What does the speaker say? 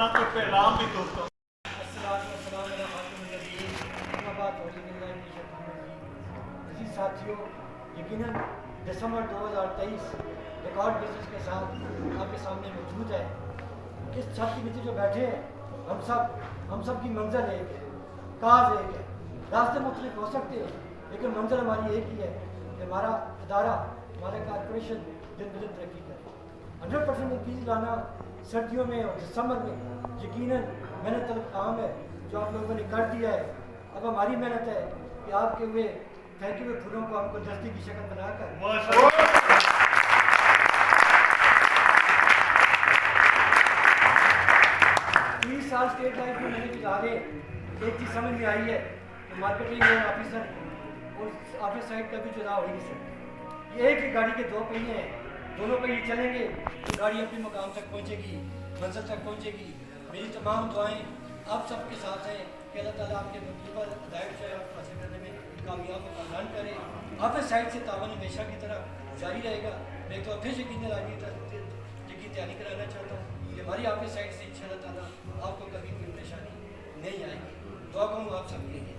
अपना तो पैगाम भी दोस्तों। साथियों, यकीनन दिसंबर 2023 रिकॉर्ड बिजनेस के साथ आपके सामने मौजूद है। इस छत के नीचे जो बैठे हैं हम सब की मंजिल एक है, काज एक है। रास्ते मुख्तलिफ हो सकते हैं लेकिन मंजिल हमारी एक ही है कि हमारा इदारा, हमारा कॉर्पोरेशन दिन ब दिन तरक्की करे। 100% नतीजे लाना सर्दियों में और दिसंबर में यकीनन मेहनत तलब काम है जो आप लोगों ने कर दिया है। अब हमारी मेहनत है कि आपके हुए थैंक यू फूलों को हमको दस्ती की शक्ल बनाकर 30 साल स्टेट लाइफ में मैंने गुजारे। एक चीज़ समझ में आई है कि मार्केटिंग और ऑफिसर और ऑफिस साइड का भी जुदा हो ही नहीं सकता। ये एक ही गाड़ी के दो पहिए हैं, दोनों पहिए चलेंगे तो गाड़ी अपने मुकाम तक पहुँचेगी, मंजिल तक पहुँचेगी। मेरी तमाम दुआएँ आप सबके साथ हैं कि अल्लाह ताला आपके मुतलबा हदायत जो है आपको हासिल करने में कामयाब का ऐलान करे। ऑफिस साइड से तावन हमेशा की तरह जारी रहेगा। मैं तो फिर यकीन तैयारी कराना चाहता हूँ कि हमारी ऑफिस साइड से इंशाअल्लाह ताला आपको कभी कोई परेशानी नहीं आएगी। दुआ करूँ आप सबके लिए।